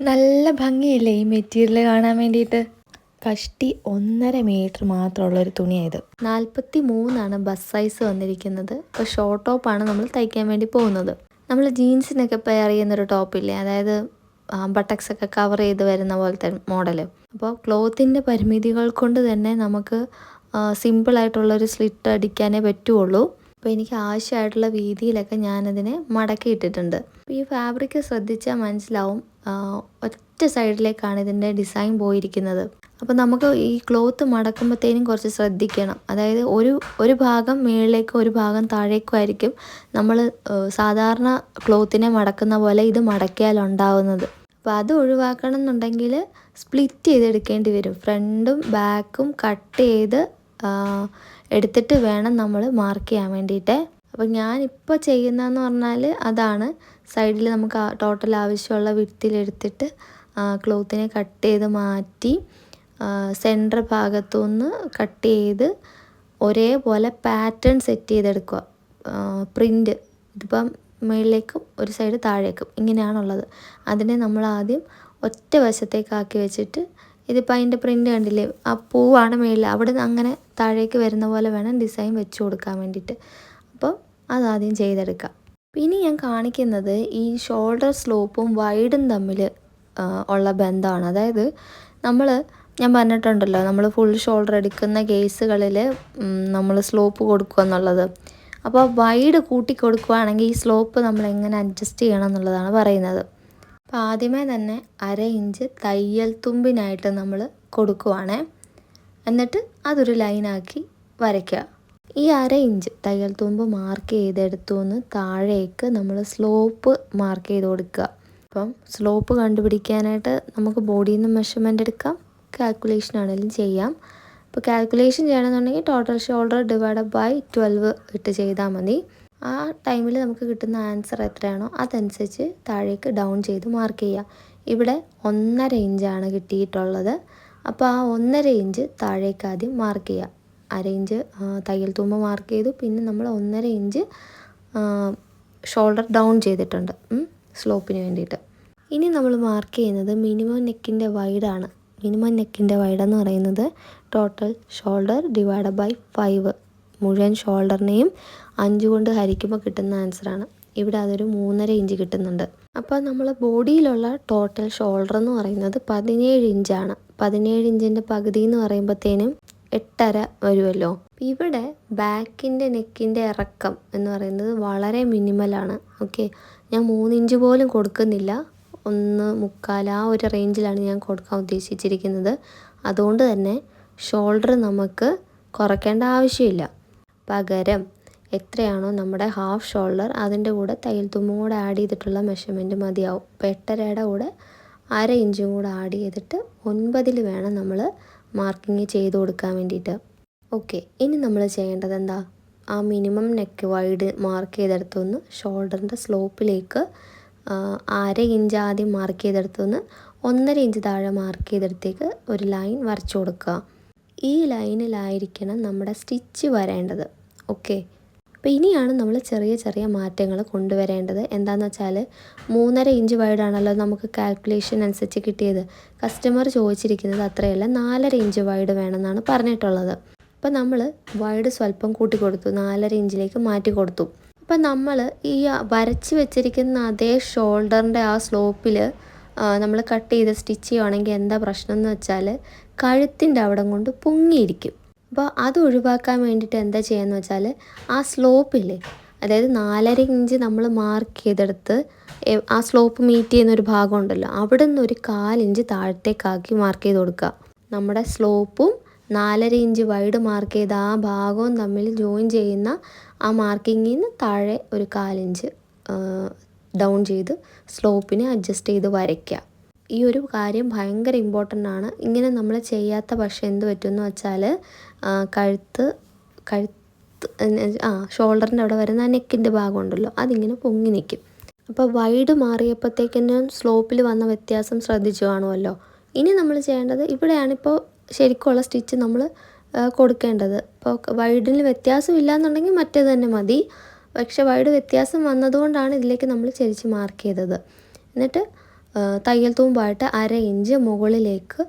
നല്ല ഭംഗിയില്ലേ ഈ മെറ്റീരിയൽ കാണാൻ വേണ്ടിയിട്ട്. കഷ്ടി 1.5 മീറ്റർ മാത്രമുള്ളൊരു തുണിയായത്. 43 ബസ് സൈസ് വന്നിരിക്കുന്നത്. ഇപ്പോൾ ഷോർട്ട് ടോപ്പാണ് നമ്മൾ തയ്ക്കാൻ വേണ്ടി പോകുന്നത്. നമ്മൾ ജീൻസിനൊക്കെ പെയർ ചെയ്യുന്നൊരു ടോപ്പില്ലേ, അതായത് ബട്ടക്സ് ഒക്കെ കവർ ചെയ്ത് വരുന്ന പോലത്തെ മോഡൽ. അപ്പോൾ ക്ലോത്തിൻ്റെ പരിമിതികൾ കൊണ്ട് തന്നെ നമുക്ക് സിമ്പിളായിട്ടുള്ളൊരു സ്ലിറ്റ് അടിക്കാനേ പറ്റുള്ളൂ. അപ്പോൾ എനിക്ക് ആവശ്യമായിട്ടുള്ള വീതിയിലൊക്കെ ഞാനതിനെ മടക്കി ഇട്ടിട്ടുണ്ട്. അപ്പോൾ ഈ ഫാബ്രിക് ശ്രദ്ധിച്ചാൽ മനസ്സിലാവും, ഒറ്റ സൈഡിലേക്കാണ് ഇതിൻ്റെ ഡിസൈൻ പോയിരിക്കുന്നത്. അപ്പോൾ നമുക്ക് ഈ ക്ലോത്ത് മടക്കുമ്പോഴത്തേനും കുറച്ച് ശ്രദ്ധിക്കണം. അതായത് ഒരു ഭാഗം മുകളിലേക്കും ഒരു ഭാഗം താഴേക്കും ആയിരിക്കും നമ്മൾ സാധാരണ ക്ലോത്തിനെ മടക്കുന്ന പോലെ ഇത് മടക്കിയാലുണ്ടാവുന്നത്. അപ്പോൾ അത് ഒഴിവാക്കണം എന്നുണ്ടെങ്കിൽ സ്പ്ലിറ്റ് ചെയ്തെടുക്കേണ്ടി വരും. ഫ്രണ്ടും ബാക്കും കട്ട് ചെയ്ത് എടുത്തിട്ട് വേണം നമ്മൾ മാർക്ക് ചെയ്യാൻ വേണ്ടിയിട്ട്. അപ്പോൾ ഞാനിപ്പോൾ ചെയ്യുന്നതെന്ന് പറഞ്ഞാൽ അതാണ്. സൈഡിൽ നമുക്ക് ടോട്ടൽ ആവശ്യമുള്ള വിഡ്ത്തിലെടുത്തിട്ട് ക്ലോത്തിനെ കട്ട് ചെയ്ത് മാറ്റി സെൻറ്റർ ഭാഗത്തുനിന്ന് കട്ട് ചെയ്ത് ഒരേപോലെ പാറ്റേൺ സെറ്റ് ചെയ്തെടുക്കുക. പ്രിൻ്റ് ഇതിപ്പം മുകളിലേക്കും ഒരു സൈഡ് താഴേക്കും ഇങ്ങനെയാണുള്ളത്. അതിനെ നമ്മൾ ആദ്യം ഒറ്റ വശത്തേക്കാക്കി വെച്ചിട്ട്, ഇതിപ്പോൾ അതിൻ്റെ പ്രിൻ്റ് കണ്ടില്ലേ, ആ പൂവാണ് മുകളിൽ, അവിടെ നിന്ന് അങ്ങനെ താഴേക്ക് വരുന്ന പോലെ വേണം ഡിസൈൻ വെച്ച് കൊടുക്കാൻ വേണ്ടിയിട്ട്. അപ്പോൾ അതാദ്യം ചെയ്തെടുക്കാം. ഇനി ഞാൻ കാണിക്കുന്നത് ഈ ഷോൾഡർ സ്ലോപ്പും വൈഡും തമ്മിൽ ഉള്ള ബന്ധമാണ്. അതായത് ഞാൻ പറഞ്ഞിട്ടുണ്ടല്ലോ, നമ്മൾ ഫുൾ ഷോൾഡർ എടുക്കുന്ന കേസുകളിൽ നമ്മൾ സ്ലോപ്പ് കൊടുക്കുക എന്നുള്ളത്. അപ്പോൾ വൈഡ് കൂട്ടി കൊടുക്കുകയാണെങ്കിൽ ഈ സ്ലോപ്പ് നമ്മൾ എങ്ങനെ അഡ്ജസ്റ്റ് ചെയ്യണം എന്നുള്ളതാണ് പറയുന്നത്. അപ്പോൾ ആദ്യമേ തന്നെ 1/2 ഇഞ്ച് തയ്യൽ തുമ്പിനായിട്ട് നമ്മൾ കൊടുക്കുവാണേ. എന്നിട്ട് അതൊരു ലൈനാക്കി വരയ്ക്കുക. ഈ 1/2 ഇഞ്ച് തയ്യൽ തുമ്പ് മാർക്ക് ചെയ്തെടുത്തുനിന്ന് താഴേക്ക് നമ്മൾ സ്ലോപ്പ് മാർക്ക് ചെയ്ത് കൊടുക്കുക. അപ്പം സ്ലോപ്പ് കണ്ടുപിടിക്കാനായിട്ട് നമുക്ക് ബോഡിയിൽ നിന്ന് മെഷർമെൻ്റ് എടുക്കാം, കാൽക്കുലേഷൻ ആണെങ്കിലും ചെയ്യാം. അപ്പോൾ കാൽക്കുലേഷൻ ചെയ്യണമെന്നുണ്ടെങ്കിൽ ടോട്ടൽ ഷോൾഡർ ഡിവൈഡഡ് ബൈ 12 ഇട്ട് ചെയ്താൽ മതി. ആ ടൈമിൽ നമുക്ക് കിട്ടുന്ന ആൻസർ എത്രയാണോ അതനുസരിച്ച് താഴേക്ക് ഡൗൺ ചെയ്ത് മാർക്ക് ചെയ്യുക. ഇവിടെ 1.5 ഇഞ്ചാണ് കിട്ടിയിട്ടുള്ളത്. അപ്പോൾ ആ 1.5 ഇഞ്ച് താഴേക്ക് ആദ്യം മാർക്ക് ചെയ്യുക. 1/2 ഇഞ്ച് തയ്യൽ തുമ്പ് മാർക്ക് ചെയ്തു, പിന്നെ നമ്മൾ 1.5 ഇഞ്ച് ഷോൾഡർ ഡൗൺ ചെയ്തിട്ടുണ്ട് സ്ലോപ്പിന് വേണ്ടിയിട്ട്. ഇനി നമ്മൾ മാർക്ക് ചെയ്യുന്നത് മിനിമം നെക്കിൻ്റെ വൈഡാണ്. മിനിമം നെക്കിൻ്റെ വൈഡെന്ന് പറയുന്നത് ടോട്ടൽ ഷോൾഡർ ഡിവൈഡഡ് ബൈ 5. മുഴുവൻ ഷോൾഡറിനെയും 5 കൊണ്ട് ഹരിക്കുമ്പോൾ കിട്ടുന്ന ആൻസറാണ്. ഇവിടെ അതൊരു 3.5 ഇഞ്ച് കിട്ടുന്നുണ്ട്. അപ്പോൾ നമ്മൾ ബോഡിയിലുള്ള ടോട്ടൽ ഷോൾഡർ എന്ന് പറയുന്നത് 17 ഇഞ്ചാണ്. 17 ഇഞ്ചിൻ്റെ പകുതി എന്ന് പറയുമ്പോഴത്തേനും 8.5 വരുമല്ലോ. ഇവിടെ ബാക്കിൻ്റെ നെക്കിൻ്റെ ഇറക്കം എന്ന് പറയുന്നത് വളരെ മിനിമലാണ്. ഓക്കെ, ഞാൻ 3 ഇഞ്ച് പോലും കൊടുക്കുന്നില്ല, 1.25 ആ ഒരു റേഞ്ചിലാണ് ഞാൻ കൊടുക്കാൻ ഉദ്ദേശിച്ചിരിക്കുന്നത്. അതുകൊണ്ട് തന്നെ ഷോൾഡർ നമുക്ക് കുറയ്ക്കേണ്ട ആവശ്യമില്ല. പകരം എത്രയാണോ നമ്മുടെ ഹാഫ് ഷോൾഡർ അതിൻ്റെ കൂടെ തയ്യൽ തുമ്പും കൂടെ ആഡ് ചെയ്തിട്ടുള്ള മെഷർമെൻറ്റ് മതിയാവും. അപ്പോൾ 8.5യുടെ കൂടെ 1/2 ഇഞ്ചും കൂടെ ആഡ് ചെയ്തിട്ട് 9 വേണം നമ്മൾ മാർക്കിങ് ചെയ്ത് കൊടുക്കാൻ വേണ്ടിയിട്ട്. ഓക്കെ, ഇനി നമ്മൾ ചെയ്യേണ്ടത് എന്താ, ആ മിനിമം നെക്ക് വൈഡ് മാർക്ക് ചെയ്തെടുത്തുനിന്ന് ഷോൾഡറിൻ്റെ സ്ലോപ്പിലേക്ക് 1/2 ഇഞ്ച് ആദ്യം മാർക്ക് ചെയ്തെടുത്തുനിന്ന് 1.5 ഇഞ്ച് താഴെ മാർക്ക് ചെയ്തെടുത്തേക്ക് ഒരു ലൈൻ വരച്ചു കൊടുക്കുക. ഈ ലൈനിലായിരിക്കണം നമ്മുടെ സ്റ്റിച്ച് വരേണ്ടത്. ഓക്കെ, അപ്പോൾ ഇനിയാണ് നമ്മൾ ചെറിയ ചെറിയ മാറ്റങ്ങൾ കൊണ്ടുവരേണ്ടത്. എന്താണെന്ന് വെച്ചാൽ 3.5 ഇഞ്ച് വൈഡാണല്ലോ നമുക്ക് കാൽക്കുലേഷൻ അനുസരിച്ച് കിട്ടിയത്. കസ്റ്റമർ ചോദിച്ചിരിക്കുന്നത് അത്രയല്ല, 4.5 ഇഞ്ച് വൈഡ് വേണമെന്നാണ് പറഞ്ഞിട്ടുള്ളത്. അപ്പോൾ നമ്മൾ വൈഡ് സ്വല്പം കൂട്ടി കൊടുത്തു, 4.5 ഇഞ്ചിലേക്ക് മാറ്റി കൊടുത്തു. അപ്പോൾ നമ്മൾ ഈ വരച്ച് വെച്ചിരിക്കുന്ന അതേ ഷോൾഡറിൻ്റെ ആ സ്ലോപ്പിൽ നമ്മൾ കട്ട് ചെയ്ത് സ്റ്റിച്ച് ചെയ്യുകയാണെങ്കിൽ എന്താ പ്രശ്നം എന്ന് വെച്ചാൽ കഴുത്തിൻ്റെ അവിടം കൊണ്ട് പൊങ്ങിയിരിക്കും. അപ്പോൾ അത് ഒഴിവാക്കാൻ വേണ്ടിയിട്ട് എന്താ ചെയ്യുകയെന്ന് വെച്ചാൽ ആ സ്ലോപ്പില്ലേ, അതായത് 4.5 ഇഞ്ച് നമ്മൾ മാർക്ക് ചെയ്തെടുത്ത് ആ സ്ലോപ്പ് മീറ്റ് ചെയ്യുന്നൊരു ഭാഗം ഉണ്ടല്ലോ, അവിടെ നിന്ന് ഒരു 1/4 ഇഞ്ച് താഴത്തേക്കാക്കി മാർക്ക് ചെയ്ത് കൊടുക്കുക. നമ്മുടെ സ്ലോപ്പും 4.5 ഇഞ്ച് വൈഡ് മാർക്ക് ചെയ്ത ആ ഭാഗവും തമ്മിൽ ജോയിൻ ചെയ്യുന്ന ആ മാർക്കിങ്ങിൽ നിന്ന് താഴെ ഒരു 1/4 ഇഞ്ച് ഡൗൺ ചെയ്ത് സ്ലോപ്പിനെ അഡ്ജസ്റ്റ് ചെയ്ത് വരയ്ക്കുക. ഈ ഒരു കാര്യം ഭയങ്കര ഇമ്പോർട്ടൻ്റ് ആണ്. ഇങ്ങനെ നമ്മൾ ചെയ്യാത്ത പക്ഷേ എന്ത് പറ്റുമെന്ന് വെച്ചാൽ കഴുത്ത് ഷോൾഡറിൻ്റെ അവിടെ വരുന്ന നെക്കിൻ്റെ ഭാഗം ഉണ്ടല്ലോ, അതിങ്ങനെ പൊങ്ങി നിൽക്കും. അപ്പോൾ വൈഡ് മാറിയപ്പോഴത്തേക്കിനും സ്ലോപ്പിൽ വന്ന വ്യത്യാസം ശ്രദ്ധിച്ചു കാണുമല്ലോ. ഇനി നമ്മൾ ചെയ്യേണ്ടത്, ഇവിടെയാണിപ്പോൾ ശരിക്കുള്ള സ്റ്റിച്ച് നമ്മൾ കൊടുക്കേണ്ടത്. ഇപ്പോൾ വൈഡിന് വ്യത്യാസമില്ല എന്നുണ്ടെങ്കിൽ മറ്റേത് തന്നെ മതി. പക്ഷേ വൈഡ് വ്യത്യാസം വന്നതുകൊണ്ടാണ് ഇതിലേക്ക് നമ്മൾ ചരിച്ച് മാർക്ക് ചെയ്തത്. എന്നിട്ട് തയ്യൽ തൂമ്പായിട്ട് 1/2 ഇഞ്ച് മുകളിലേക്ക്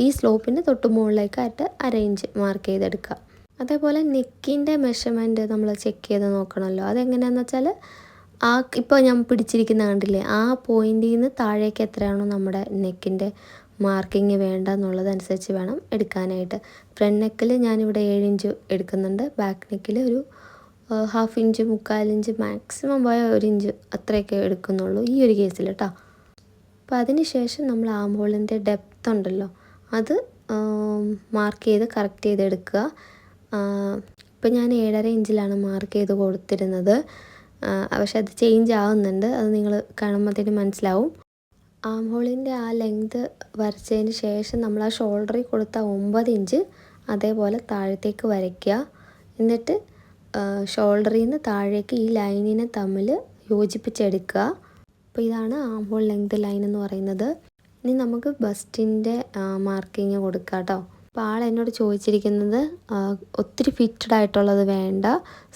ഈ സ്ലോപ്പിൻ്റെ തൊട്ട് മുകളിലേക്കായിട്ട് 1/2 ഇഞ്ച് മാർക്ക് ചെയ്തെടുക്കുക. അതേപോലെ നെക്കിൻ്റെ മെഷർമെൻറ്റ് നമ്മൾ ചെക്ക് ചെയ്ത് നോക്കണമല്ലോ. അതെങ്ങനെയാണെന്ന് വെച്ചാൽ ഇപ്പോൾ ഞാൻ പിടിച്ചിരിക്കുന്ന കണ്ടില്ലേ, ആ പോയിന്റിൽ നിന്ന് താഴേക്ക് എത്രയാണോ നമ്മുടെ നെക്കിൻ്റെ മാർക്കിങ് വേണ്ടതെന്നുള്ളതനുസരിച്ച് വേണം എടുക്കാനായിട്ട്. ഫ്രണ്ട് നെക്കിൽ ഞാനിവിടെ 7 ഇഞ്ച് എടുക്കുന്നുണ്ട്. ബാക്ക് നെക്കിൽ ഒരു 1/2 ഇഞ്ച് 1/4 ഇഞ്ച് മാക്സിമം പോയ 1 ഇഞ്ച് അത്രയൊക്കെ എടുക്കുന്നുള്ളൂ ഈ ഒരു കേസിൽ കേട്ടോ. അപ്പോൾ അതിന് ശേഷം നമ്മൾ ആം ഹോളിൻ്റെ ഡെപ്ത് ഉണ്ടല്ലോ, അത് മാർക്ക് ചെയ്ത് കറക്റ്റ് ചെയ്തെടുക്കുക. ഇപ്പോൾ ഞാൻ 7.5 ഇഞ്ചിലാണ് മാർക്ക് ചെയ്ത് കൊടുത്തിരുന്നത്. പക്ഷെ അത് ചേഞ്ച് ആവുന്നുണ്ട്, അത് നിങ്ങൾ കാണുമ്പോഴത്തേനും മനസ്സിലാവും. ആം ഹോളിൻ്റെ ആ ലെങ്ത് വരച്ചതിന് ശേഷം നമ്മൾ ആ ഷോൾഡറിൽ കൊടുത്ത 9 ഇഞ്ച് അതേപോലെ താഴത്തേക്ക് വരയ്ക്കുക. എന്നിട്ട് ഷോൾഡറിൽ നിന്ന് താഴേക്ക് ഈ ലൈനിനെ തമ്മിൽ യോജിപ്പിച്ചെടുക്കുക. അപ്പോൾ ഇതാണ് ആം ഹോൾ ലെങ്ത് ലൈൻ എന്ന് പറയുന്നത്. ഇനി നമുക്ക് ബസ്റ്റിൻ്റെ മാർക്കിങ് കൊടുക്കാം കേട്ടോ. അപ്പോൾ എന്നോട് ചോദിച്ചിരിക്കുന്നത് ഒത്തിരി ഫിറ്റഡ് ആയിട്ടുള്ളത് വേണ്ട,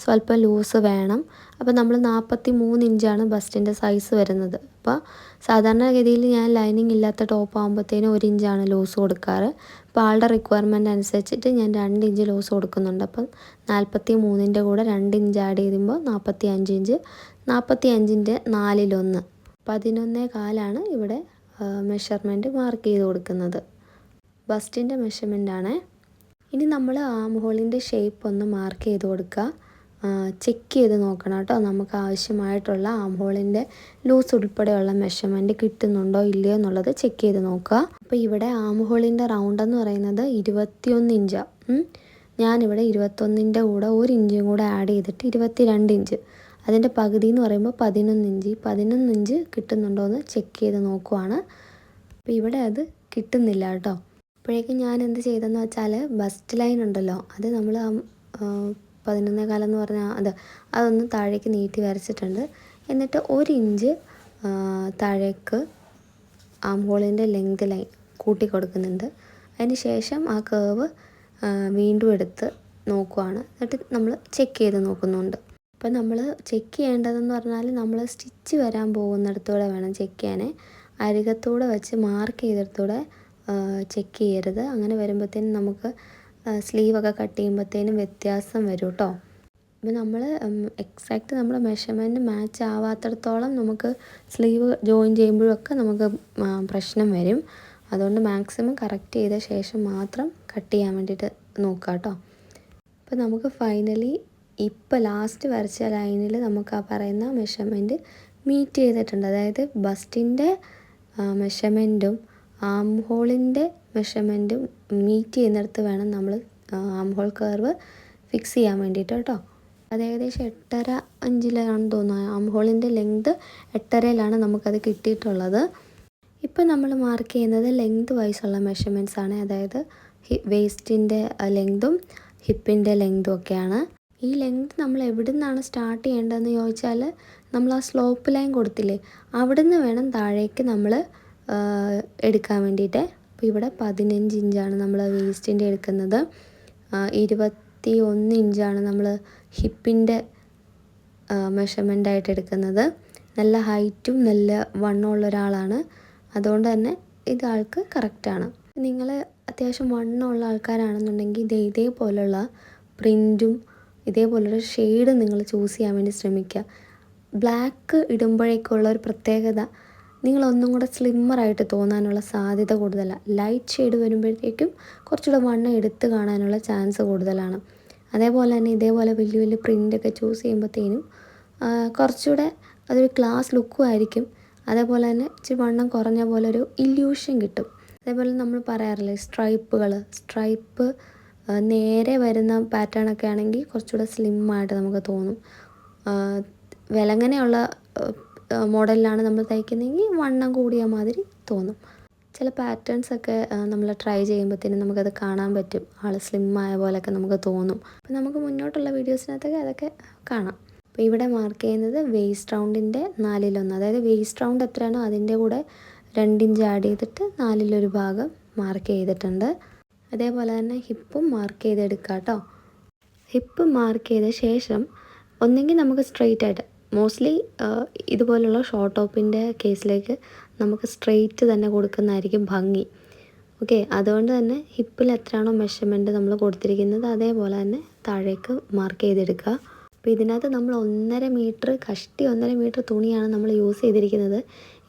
സ്വല്പം ലൂസ് വേണം. അപ്പോൾ നമ്മൾ 43 ഇഞ്ചാണ് ബസ്റ്റിൻ്റെ സൈസ് വരുന്നത്. അപ്പോൾ സാധാരണഗതിയിൽ ഞാൻ ലൈനിങ് ഇല്ലാത്ത ടോപ്പ് ആകുമ്പോഴത്തേനും 1 ഇഞ്ചാണ് ലൂസ് കൊടുക്കാറ്. അപ്പോൾ ആളുടെ റിക്വയർമെൻറ്റ് അനുസരിച്ചിട്ട് ഞാൻ 2 ഇഞ്ച് ലൂസ് കൊടുക്കുന്നുണ്ട്. അപ്പം 43ൻ്റെ കൂടെ 2 ഇഞ്ച് ആഡ് ചെയ്യുമ്പോൾ 45 ഇഞ്ച്, 45ൻ്റെ 4/1 11/4 ഇവിടെ മെഷർമെൻറ്റ് മാർക്ക് ചെയ്ത് കൊടുക്കുന്നത്. ബസ്റ്റിൻ്റെ മെഷർമെൻറ്റാണ്. ഇനി നമ്മൾ ആം ഹോളിൻ്റെ ഷേപ്പ് ഒന്ന് മാർക്ക് ചെയ്ത് കൊടുക്കുക. ചെക്ക് ചെയ്ത് നോക്കണം കേട്ടോ, നമുക്ക് ആവശ്യമായിട്ടുള്ള ആം ഹോളിൻ്റെ ലൂസ് ഉൾപ്പെടെയുള്ള മെഷർമെൻറ്റ് കിട്ടുന്നുണ്ടോ ഇല്ലയോ എന്നുള്ളത് ചെക്ക് ചെയ്ത് നോക്കുക. അപ്പോൾ ഇവിടെ ആം ഹോളിൻ്റെ റൗണ്ട് എന്ന് പറയുന്നത് 21 ഇഞ്ചാണ്. ഞാനിവിടെ 21ൻ്റെ കൂടെ 1 ഇഞ്ചും കൂടെ ആഡ് ചെയ്തിട്ട് 22 ഇഞ്ച്, അതിൻ്റെ പകുതി എന്ന് പറയുമ്പോൾ 11 ഇഞ്ച്. 11 ഇഞ്ച് കിട്ടുന്നുണ്ടോ എന്ന് ചെക്ക് ചെയ്ത് നോക്കുവാണ്. അപ്പോൾ ഇവിടെ അത് കിട്ടുന്നില്ല കേട്ടോ. അപ്പോഴേക്കും ഞാൻ എന്ത് ചെയ്തെന്ന് വെച്ചാൽ ബസ്റ്റ് ലൈൻ ഉണ്ടല്ലോ, അത് നമ്മൾ 11/4 എന്ന് പറഞ്ഞാൽ അതൊന്ന് താഴേക്ക് നീട്ടി വരച്ചിട്ടുണ്ട്. എന്നിട്ട് 1 ഇഞ്ച് താഴേക്ക് ആം ഹോളിൻ്റെ ലെങ്ത് ലൈൻ കൂട്ടി കൊടുക്കുന്നുണ്ട്. അതിന് ശേഷം ആ കേവ് വീണ്ടും എടുത്ത് നോക്കുവാണ്. എന്നിട്ട് നമ്മൾ ചെക്ക് ചെയ്ത് നോക്കുന്നുണ്ട്. അപ്പോൾ നമ്മൾ ചെക്ക് ചെയ്യേണ്ടതെന്ന് പറഞ്ഞാൽ നമ്മൾ സ്റ്റിച്ച് വരാൻ പോകുന്നിടത്തൂടെ വേണം ചെക്ക് ചെയ്യാനേ. അരികത്തൂടെ വെച്ച് മാർക്ക് ചെയ്തിടത്തൂടെ ചെക്ക് ചെയ്യരുത്. അങ്ങനെ വരുമ്പോഴത്തേനും നമുക്ക് സ്ലീവൊക്കെ കട്ട് ചെയ്യുമ്പോഴത്തേനും വ്യത്യാസം വരും കേട്ടോ. അപ്പോൾ നമ്മൾ എക്സാക്റ്റ് നമ്മുടെ മെഷർമെൻറ്റ് മാച്ച് ആവാത്തിടത്തോളം നമുക്ക് സ്ലീവ് ജോയിൻ ചെയ്യുമ്പോഴൊക്കെ നമുക്ക് പ്രശ്നം വരും. അതുകൊണ്ട് മാക്സിമം കറക്റ്റ് ചെയ്ത ശേഷം മാത്രം കട്ട് ചെയ്യാൻ വേണ്ടിയിട്ട് നോക്കുക കേട്ടോ. അപ്പോൾ നമുക്ക് ഫൈനലി ഇപ്പോൾ ലാസ്റ്റ് വരച്ച ലൈനിൽ നമുക്ക് ആ പറയുന്ന മെഷർമെൻറ്റ് മീറ്റ് ചെയ്തിട്ടുണ്ട്. അതായത് ബസ്റ്റിൻ്റെ മെഷർമെൻറ്റും ആം ഹോളിൻ്റെ മെഷർമെൻറ്റും മീറ്റ് ചെയ്യുന്നിടത്ത് വേണം നമ്മൾ ആം ഹോൾ കർവ് ഫിക്സ് ചെയ്യാൻ വേണ്ടിയിട്ട് കേട്ടോ. അത് ഏകദേശം 8.5 ഇഞ്ചിലാണെന്ന് തോന്നുന്നു. ആം ഹോളിൻ്റെ ലെങ്ത് 8.5ലാണ് നമുക്കത് കിട്ടിയിട്ടുള്ളത്. ഇപ്പോൾ നമ്മൾ മാർക്ക് ചെയ്യുന്നത് ലെങ്ത് വൈസുള്ള മെഷർമെൻറ്റ്സ് ആണ്. അതായത് വേസ്റ്റിൻ്റെ ലെങ്തും ഹിപ്പിൻ്റെ ലെങ്തും ഒക്കെയാണ്. ഈ ലെങ്ത് നമ്മൾ എവിടെ നിന്നാണ് സ്റ്റാർട്ട് ചെയ്യേണ്ടതെന്ന് ചോദിച്ചാൽ നമ്മൾ ആ സ്ലോപ്പ് ലൈൻ കൊടുത്തില്ലേ, അവിടെ നിന്ന് വേണം താഴേക്ക് നമ്മൾ എടുക്കാൻ വേണ്ടിയിട്ട്. അപ്പോൾ ഇവിടെ 15 ഇഞ്ചാണ് നമ്മൾ വേസ്റ്റിൻ്റെ എടുക്കുന്നത്. 21 ഇഞ്ചാണ് നമ്മൾ ഹിപ്പിൻ്റെ മെഷർമെൻ്റായിട്ട് എടുക്കുന്നത്. നല്ല ഹൈറ്റും നല്ല വണ്ണമുള്ള ഒരാളാണ്, അതുകൊണ്ട് തന്നെ ഇത് ആൾക്ക് കറക്റ്റാണ്. നിങ്ങൾ അത്യാവശ്യം വണ്ണമുള്ള ആൾക്കാരാണെന്നുണ്ടെങ്കിൽ ഇതേപോലുള്ള പ്രിൻറ്റും ഇതേപോലൊരു ഷെയ്ഡ് നിങ്ങൾ ചൂസ് ചെയ്യാൻ വേണ്ടി ശ്രമിക്കുക. ബ്ലാക്ക് ഇടുമ്പോഴേക്കുള്ള ഒരു പ്രത്യേകത, നിങ്ങളൊന്നും കൂടെ സ്ലിമ്മറായിട്ട് തോന്നാനുള്ള സാധ്യത കൂടുതലാണ്. ലൈറ്റ് ഷെയ്ഡ് വരുമ്പോഴത്തേക്കും കുറച്ചുകൂടെ വണ്ണം എടുത്ത് കാണാനുള്ള ചാൻസ് കൂടുതലാണ്. അതേപോലെ തന്നെ ഇതേപോലെ വലിയ വലിയ പ്രിൻ്റൊക്കെ ചൂസ് ചെയ്യുമ്പോഴത്തേനും കുറച്ചുകൂടെ അതൊരു ക്ലാസ് ലുക്കും ആയിരിക്കും. അതേപോലെ തന്നെ ഇച്ചിരി വണ്ണം കുറഞ്ഞ പോലെ ഒരു ഇല്യൂഷൻ കിട്ടും. അതേപോലെ നമ്മൾ പറയാറില്ലേ സ്ട്രൈപ്പ് നേരെ വരുന്ന പാറ്റേണൊക്കെ ആണെങ്കിൽ കുറച്ചുകൂടെ സ്ലിമ്മായിട്ട് നമുക്ക് തോന്നും. വിലങ്ങനെയുള്ള മോഡലിലാണ് നമ്മൾ തയ്ക്കുന്നതെങ്കിൽ വണ്ണം കൂടിയ മാതിരി തോന്നും. ചില പാറ്റേൺസൊക്കെ നമ്മൾ ട്രൈ ചെയ്യുമ്പോഴത്തേനും നമുക്കത് കാണാൻ പറ്റും, ആൾ സ്ലിമ്മായ പോലെയൊക്കെ നമുക്ക് തോന്നും. അപ്പോൾ നമുക്ക് മുന്നോട്ടുള്ള വീഡിയോസിനകത്തൊക്കെ അതൊക്കെ കാണാം. അപ്പോൾ ഇവിടെ മാർക്ക് ചെയ്യുന്നത് വേസ്റ്റ് റൗണ്ടിൻ്റെ 4/1, അതായത് വേസ്റ്റ് റൗണ്ട് എത്രയാണോ അതിൻ്റെ കൂടെ 2 ഇഞ്ച് ആഡ് ചെയ്തിട്ട് 4/1 ഭാഗം മാർക്ക് ചെയ്തിട്ടുണ്ട്. അതേപോലെ തന്നെ ഹിപ്പും മാർക്ക് ചെയ്തെടുക്കുക കേട്ടോ. ഹിപ്പ് മാർക്ക് ചെയ്ത ശേഷം ഒന്നെങ്കിൽ നമുക്ക് സ്ട്രെയിറ്റ് ആയിട്ട്, മോസ്റ്റ്ലി ഇതുപോലുള്ള ഷോർട്ട് ടോപ്പിൻ്റെ കേസിലേക്ക് നമുക്ക് സ്ട്രെയിറ്റ് തന്നെ കൊടുക്കുന്നതായിരിക്കും ഭംഗി. ഓക്കെ, അതുകൊണ്ട് തന്നെ ഹിപ്പിൽ എത്രയാണോ മെഷർമെൻറ്റ് നമ്മൾ കൊടുത്തിരിക്കുന്നത് അതേപോലെ തന്നെ താഴേക്ക് മാർക്ക് ചെയ്തെടുക്കുക. അപ്പോൾ ഇതിനകത്ത് നമ്മൾ 1.5 മീറ്റർ കഷ്ടി 1.5 മീറ്റർ തുണിയാണ് നമ്മൾ യൂസ് ചെയ്തിരിക്കുന്നത്.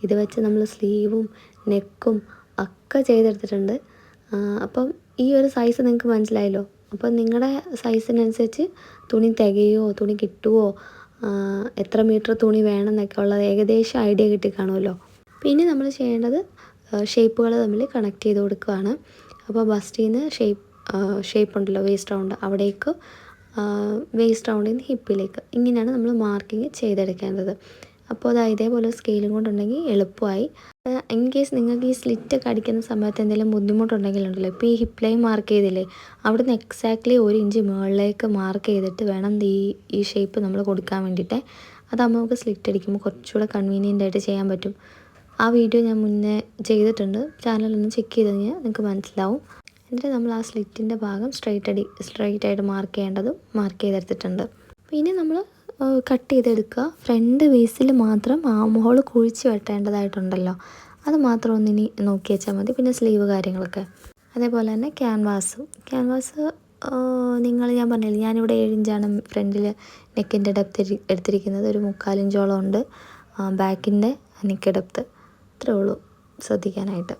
ഇത് വെച്ച് നമ്മൾ സ്ലീവും നെക്കും ഒക്കെ ചെയ്തെടുത്തിട്ടുണ്ട്. അപ്പം ഈ ഒരു സൈസ് നിങ്ങൾക്ക് മനസ്സിലായല്ലോ. അപ്പം നിങ്ങളുടെ സൈസിനനുസരിച്ച് തുണി തികയോ തുണി കിട്ടുമോ എത്ര മീറ്റർ തുണി വേണമെന്നൊക്കെ ഉള്ളത് ഏകദേശം ഐഡിയ കിട്ടിക്കാണുമല്ലോ. പിന്നെ നമ്മൾ ചെയ്യേണ്ടത് ഷേപ്പുകൾ തമ്മിൽ കണക്ട് ചെയ്ത് കൊടുക്കുകയാണ്. അപ്പോൾ ബസ്റ്റിൽ നിന്ന് ഷേപ്പ് ഉണ്ടല്ലോ വേസ്റ്റ് റൗണ്ട്, അവിടേക്ക് വേസ്റ്റ് റൗണ്ടിൽ നിന്ന് ഹിപ്പിലേക്ക്, ഇങ്ങനെയാണ് നമ്മൾ മാർക്കിങ് ചെയ്തെടുക്കേണ്ടത്. അപ്പോൾ അത് ഇതേപോലെ സ്കെയിലും കൊണ്ടുണ്ടെങ്കിൽ എളുപ്പമായി. ഇൻ കേസ് നിങ്ങൾക്ക് ഈ സ്ലിറ്റൊക്കെ അടിക്കുന്ന സമയത്ത് എന്തെങ്കിലും ബുദ്ധിമുട്ടുണ്ടെങ്കിലുണ്ടല്ലോ, ഇപ്പോൾ ഈ ഹിപ്പ് ലൈൻ മാർക്ക് ചെയ്തില്ലേ, അവിടെ നിന്ന് എക്സാക്ട്ലി 1 ഇഞ്ച് മുകളിലേക്ക് മാർക്ക് ചെയ്തിട്ട് വേണം ഈ ഷേപ്പ് നമ്മൾ കൊടുക്കാൻ വേണ്ടിയിട്ട്. അതാകുമ്പോൾ നമുക്ക് സ്ലിറ്റ് അടിക്കുമ്പോൾ കുറച്ചുകൂടെ കൺവീനിയൻ്റ് ആയിട്ട് ചെയ്യാൻ പറ്റും. ആ വീഡിയോ ഞാൻ മുന്നേ ചെയ്തിട്ടുണ്ട്, ചാനലൊന്ന് ചെക്ക് ചെയ്ത് കഴിഞ്ഞാൽ നിങ്ങൾക്ക് മനസ്സിലാവും. എന്നിട്ട് നമ്മൾ ആ സ്ലിറ്റിൻ്റെ ഭാഗം സ്ട്രൈറ്റ് ആയിട്ട് മാർക്ക് ചെയ്യേണ്ടതും മാർക്ക് ചെയ്തെടുത്തിട്ടുണ്ട്. പിന്നെ നമ്മൾ കട്ട് ചെയ്തെടുക്കുക. ഫ്രണ്ട് വേസിൽ മാത്രം ആം ഹോൾ കുഴിച്ച് വെട്ടേണ്ടതായിട്ടുണ്ടല്ലോ, അത് മാത്രം ഒന്നിനി നോക്കി വെച്ചാൽ മതി. പിന്നെ സ്ലീവ് കാര്യങ്ങളൊക്കെ അതേപോലെ തന്നെ ക്യാൻവാസ് ഞാൻ പറഞ്ഞില്ലേ, ഞാനിവിടെ 7 ഇഞ്ചാണ് ഫ്രണ്ടിൽ നെക്കിൻ്റെ ഡെപ്ത് എടുത്തിരിക്കുന്നത്. ഒരു 3/4 ഇഞ്ചോളം ഉണ്ട് ബാക്കിൻ്റെ നെക്ക് ഡെപ്ത്. അത്രേ ഉള്ളൂ ശ്രദ്ധിക്കാനായിട്ട്.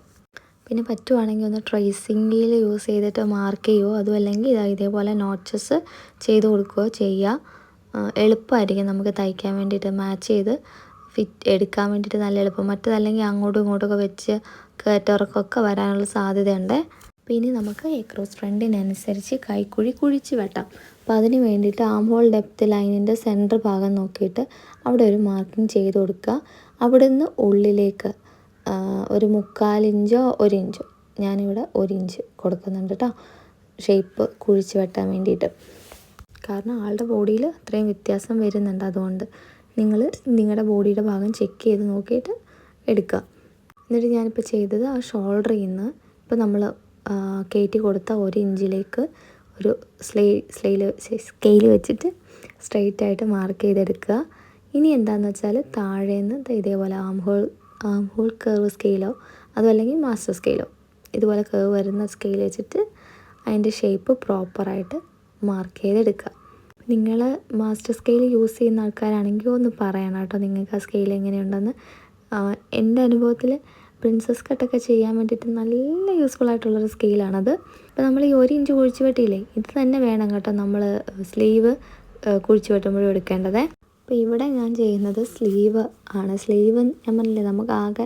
പിന്നെ പറ്റുവാണെങ്കിൽ ഒന്ന് ട്രേസിംഗിൽ യൂസ് ചെയ്തിട്ട് മാർക്ക് ചെയ്യുമോ, അതും അല്ലെങ്കിൽ ഇതേപോലെ നോച്ചസ് ചെയ്ത് കൊടുക്കുകയോ ചെയ്യുക. എളുപ്പമായിരിക്കും നമുക്ക് തയ്ക്കാൻ വേണ്ടിയിട്ട്, മാച്ച് ചെയ്ത് ഫിറ്റ് എടുക്കാൻ വേണ്ടിയിട്ട് നല്ല എളുപ്പം. മറ്റതല്ലെങ്കിൽ അങ്ങോട്ടും ഇങ്ങോട്ടൊക്കെ വെച്ച് കയറ്റിറക്കമൊക്കെ വരാനുള്ള സാധ്യതയുണ്ട്. പിന്നെ നമുക്ക് എക്രോസ് ഫ്രണ്ടിനനുസരിച്ച് കൈക്കുഴി കുഴിച്ച് വെട്ടാം. അപ്പോൾ അതിന് വേണ്ടിയിട്ട് ആം ഹോൾ ഡെപ്ത് ലൈനിൻ്റെ സെൻറ്റർ ഭാഗം നോക്കിയിട്ട് അവിടെ ഒരു മാർക്കിങ് ചെയ്ത് കൊടുക്കുക. അവിടെ നിന്ന് ഉള്ളിലേക്ക് ഒരു 3/4 ഇഞ്ചോ 1 ഇഞ്ചോ, ഞാനിവിടെ 1 ഇഞ്ച് കൊടുക്കുന്നുണ്ട് കേട്ടോ, ഷേപ്പ് കുഴിച്ച് വെട്ടാൻ വേണ്ടിയിട്ട്. കാരണം ആളുടെ ബോഡിയിൽ അത്രയും വ്യത്യാസം വരുന്നുണ്ട്. അതുകൊണ്ട് നിങ്ങൾ നിങ്ങളുടെ ബോഡിയുടെ ഭാഗം ചെക്ക് ചെയ്ത് നോക്കിയിട്ട് എടുക്കുക. എന്നിട്ട് ഞാനിപ്പോൾ ചെയ്തത് ആ ഷോൾഡറിൽ നിന്ന് ഇപ്പോൾ നമ്മൾ കയറ്റി കൊടുത്ത 1 ഇഞ്ചിലേക്ക് ഒരു സ്കെയിൽ വെച്ചിട്ട് സ്ട്രെയിറ്റ് ആയിട്ട് മാർക്ക് ചെയ്തെടുക്കുക. ഇനി എന്താണെന്ന് വെച്ചാൽ താഴേന്ന് ഇതേപോലെ ആം ഹോൾ കർവ് സ്കെയിലോ അതുമല്ലെങ്കിൽ മാസ്റ്റർ സ്കെയിലോ, ഇതുപോലെ കർവ് വരുന്ന സ്കെയിൽ വെച്ചിട്ട് അതിൻ്റെ ഷേപ്പ് പ്രോപ്പറായിട്ട് മാർക്ക് ചെയ്തെടുക്കുക. നിങ്ങൾ മാസ്റ്റർ സ്കെയിൽ യൂസ് ചെയ്യുന്ന ആൾക്കാരാണെങ്കിൽ ഒന്ന് പറയണം കേട്ടോ, നിങ്ങൾക്ക് ആ സ്കെയിൽ എങ്ങനെയുണ്ടെന്ന്. എൻ്റെ അനുഭവത്തിൽ പ്രിൻസസ് കട്ടൊക്കെ ചെയ്യാൻ വേണ്ടിയിട്ട് നല്ല യൂസ്ഫുൾ ആയിട്ടുള്ളൊരു സ്കെയിലാണത്. അപ്പോൾ നമ്മൾ ഈ 1 ഇഞ്ച് കുഴിച്ച് വെട്ടിയില്ലേ, ഇത് തന്നെ വേണം കേട്ടോ നമ്മൾ സ്ലീവ് കുഴിച്ച് വെട്ടുമ്പോഴും എടുക്കേണ്ടത്. അപ്പോൾ ഇവിടെ ഞാൻ ചെയ്യുന്നത് സ്ലീവ് ആണ്. സ്ലീവ് ഞാൻ പറഞ്ഞില്ലേ, നമുക്ക് ആകെ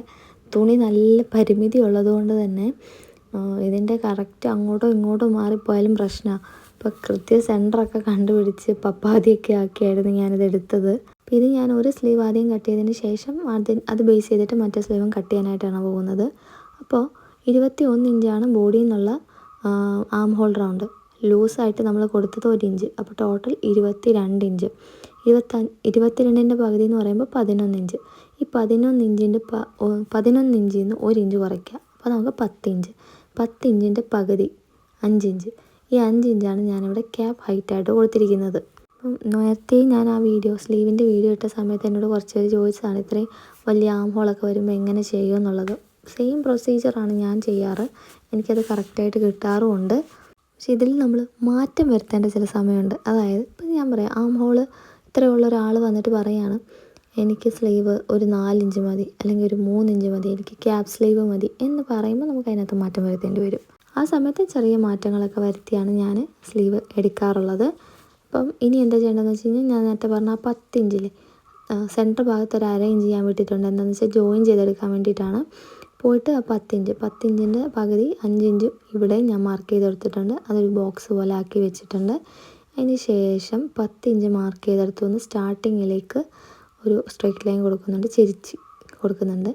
തുണി നല്ല പരിമിതി ഉള്ളതുകൊണ്ട് തന്നെ ഇതിൻ്റെ കറക്റ്റ് അങ്ങോട്ടോ ഇങ്ങോട്ടോ മാറിപ്പോയാലും പ്രശ്നമാണ്. അപ്പോൾ സെൻറ്ററൊക്കെ കണ്ടുപിടിച്ച് പപ്പാതിയൊക്കെ ആക്കിയായിരുന്നു ഞാനിത് എടുത്തത്. അപ്പോൾ ഇത് ഞാൻ ഒരു സ്ലീവ് ആദ്യം കട്ട് ചെയ്തതിന് ശേഷം അത് ബേസ് ചെയ്തിട്ട് മറ്റേ സ്ലീവും കട്ട് ചെയ്യാനായിട്ടാണ് പോകുന്നത്. അപ്പോൾ 21 ഇഞ്ചാണ് ബോഡിയിൽ നിന്നുള്ള ആം ഹോൾ റൗണ്ട്. ലൂസായിട്ട് നമ്മൾ കൊടുത്തത് 1 ഇഞ്ച്. അപ്പോൾ ടോട്ടൽ 22 ഇഞ്ച്. 22ൻ്റെ പകുതി എന്ന് പറയുമ്പോൾ 11 ഇഞ്ച്. ഈ 11 ഇഞ്ചിൽ നിന്ന് 1 ഇഞ്ച് കുറയ്ക്കുക. അപ്പോൾ നമുക്ക് 10 ഇഞ്ച്. 10 ഇഞ്ചിൻ്റെ പകുതി 5 ഇഞ്ച്. ഈ 5 ഇഞ്ചാണ് ഞാനിവിടെ ക്യാപ്പ് ഹൈറ്റായിട്ട് കൊടുത്തിരിക്കുന്നത്. അപ്പം നേരത്തെ ഞാൻ ആ സ്ലീവിൻ്റെ വീഡിയോ ഇട്ട സമയത്ത് എന്നോട് കുറച്ച് പേര് ചോദിച്ചതാണ് ഇത്രയും വലിയ ആം ഹോളൊക്കെ വരുമ്പോൾ എങ്ങനെ ചെയ്യുക എന്നുള്ളത്. സെയിം പ്രൊസീജിയറാണ് ഞാൻ ചെയ്യാറ്, എനിക്കത് കറക്റ്റായിട്ട് കിട്ടാറുമുണ്ട്. പക്ഷെ ഇതിൽ നമ്മൾ മാറ്റം വരുത്തേണ്ട ചില സമയമുണ്ട്. അതായത് ഇപ്പം ഞാൻ പറയാം, ആം ഹോള് ഇത്രയുള്ള ഒരാൾ വന്നിട്ട് പറയുകയാണ് എനിക്ക് സ്ലീവ് ഒരു 4 ഇഞ്ച് മതി, അല്ലെങ്കിൽ ഒരു 3 ഇഞ്ച് മതി, എനിക്ക് ക്യാപ്പ് സ്ലീവ് മതി എന്ന് പറയുമ്പോൾ നമുക്ക് അതിനകത്ത് മാറ്റം വരുത്തേണ്ടി വരും. ആ സമയത്ത് ചെറിയ മാറ്റങ്ങളൊക്കെ വരുത്തിയാണ് ഞാൻ സ്ലീവ് എടുക്കാറുള്ളത്. അപ്പം ഇനി എന്താ ചെയ്യേണ്ടതെന്ന് വെച്ച് കഴിഞ്ഞാൽ, ഞാൻ നേരത്തെ പറഞ്ഞ ആ 10 ഇഞ്ചിൽ സെൻറ്റർ ഭാഗത്ത് ഒരു 1/2 ഇഞ്ച് ഞാൻ വിട്ടിട്ടുണ്ട്. എന്താണെന്ന് വെച്ചാൽ ജോയിൻ ചെയ്തെടുക്കാൻ വേണ്ടിയിട്ടാണ്. പോയിട്ട് ആ 10 ഇഞ്ചിൻ്റെ പകുതി 5 ഇഞ്ച് ഇവിടെ ഞാൻ മാർക്ക് ചെയ്തെടുത്തിട്ടുണ്ട്. അതൊരു ബോക്സ് പോലെ ആക്കി വെച്ചിട്ടുണ്ട്. അതിന് ശേഷം 10 ഇഞ്ച് മാർക്ക് ചെയ്തെടുത്തുനിന്ന് സ്റ്റാർട്ടിങ്ങിലേക്ക് ഒരു സ്ട്രെയിറ്റ് ലൈൻ കൊടുക്കുന്നുണ്ട്, ചെരിച്ച് കൊടുക്കുന്നുണ്ട്.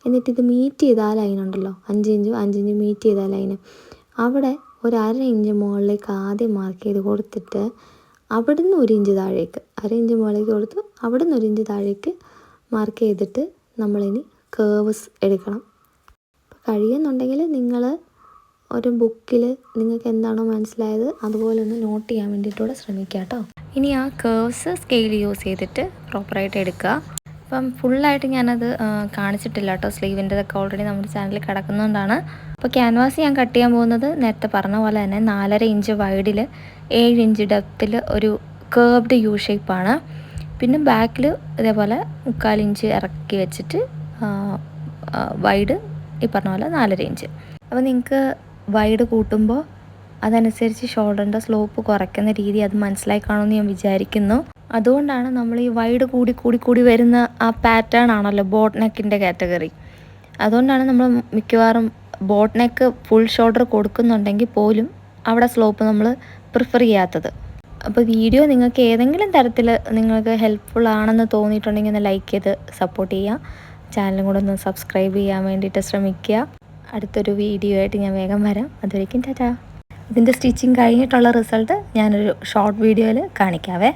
എന്നിട്ട് ഇത് മീറ്റ് ചെയ്ത ആ ലൈൻ ഉണ്ടല്ലോ, 5 ഇഞ്ച് മീറ്റ് ചെയ്ത ലൈന്, അവിടെ ഒരു 1/2 ഇഞ്ച് മുകളിലേക്ക് ആദ്യം മാർക്ക് ചെയ്ത് കൊടുത്തിട്ട് അവിടെ നിന്ന് 1 ഇഞ്ച് താഴേക്ക്, 1/2 ഇഞ്ച് മുകളിലേക്ക് കൊടുത്ത് അവിടെ നിന്ന് 1 ഇഞ്ച് താഴേക്ക് മാർക്ക് ചെയ്തിട്ട് നമ്മളിനി കേവ്സ് എടുക്കണം. അപ്പോൾ കഴിയുന്നുണ്ടെങ്കിൽ നിങ്ങൾ ഒരു ബുക്കിൽ നിങ്ങൾക്ക് എന്താണോ മനസ്സിലായത് അതുപോലെ ഒന്ന് നോട്ട് ചെയ്യാൻ വേണ്ടിയിട്ടൂടെ ശ്രമിക്കുക കേട്ടോ. ഇനി ആ കേവ്സ് സ്കെയിൽ യൂസ് ചെയ്തിട്ട് പ്രോപ്പറായിട്ട് എടുക്കുക. അപ്പം ഫുള്ളായിട്ട് ഞാനത് കാണിച്ചിട്ടില്ല കേട്ടോ. സ്ലീവിൻ്റെതൊക്കെ ഓൾറെഡി നമ്മുടെ ചാനലിൽ കിടക്കുന്നതുകൊണ്ടാണ്. അപ്പോൾ ക്യാൻവാസ് ഞാൻ കട്ട് ചെയ്യാൻ പോകുന്നത് നേരത്തെ പറഞ്ഞ പോലെ തന്നെ 4.5 ഇഞ്ച് വൈഡിൽ 7 ഇഞ്ച് ഡെപ്തിൽ ഒരു കേർവ്ഡ് യു ഷേപ്പാണ്. പിന്നെ ബാക്കിൽ ഇതേപോലെ 3/4 ഇഞ്ച് ഇറക്കി വെച്ചിട്ട് വൈഡ് ഈ പറഞ്ഞ പോലെ 4.5 ഇഞ്ച്. അപ്പോൾ നിങ്ങൾക്ക് വൈഡ് കൂട്ടുമ്പോൾ അതനുസരിച്ച് ഷോൾഡറിൻ്റെ സ്ലോപ്പ് കുറയ്ക്കുന്ന രീതി അത് മനസ്സിലായി കാണുമെന്ന് ഞാൻ വിചാരിക്കുന്നു. അതുകൊണ്ടാണ് നമ്മൾ ഈ വൈഡ് കൂടി വരുന്ന ആ പാറ്റേൺ ആണല്ലോ ബോട്ട് നെക്കിൻ്റെ കാറ്റഗറി. അതുകൊണ്ടാണ് നമ്മൾ മിക്കവാറും ബോട്ട് നെക്ക് ഫുൾ ഷോൾഡർ കൊടുക്കുന്നുണ്ടെങ്കിൽ പോലും അവിടെ സ്ലോപ്പ് നമ്മൾ പ്രിഫർ ചെയ്യാത്തത്. അപ്പോൾ വീഡിയോ നിങ്ങൾക്ക് ഏതെങ്കിലും തരത്തിൽ നിങ്ങൾക്ക് ഹെൽപ്ഫുൾ ആണെന്ന് തോന്നിയിട്ടുണ്ടെങ്കിൽ ഒന്ന് ലൈക്ക് ചെയ്ത് സപ്പോർട്ട് ചെയ്യുക. ചാനലും കൂടെ ഒന്ന് സബ്സ്ക്രൈബ് ചെയ്യാൻ വേണ്ടിയിട്ട് ശ്രമിക്കുക. അടുത്തൊരു വീഡിയോ ആയിട്ട് ഞാൻ വേഗം വരാം. അതുവരേക്കും ടാറ്റാ. ഇതിൻ്റെ സ്റ്റിച്ചിങ് കഴിഞ്ഞിട്ടുള്ള റിസൾട്ട് ഞാനൊരു ഷോർട്ട് വീഡിയോയിൽ കാണിക്കാവേ.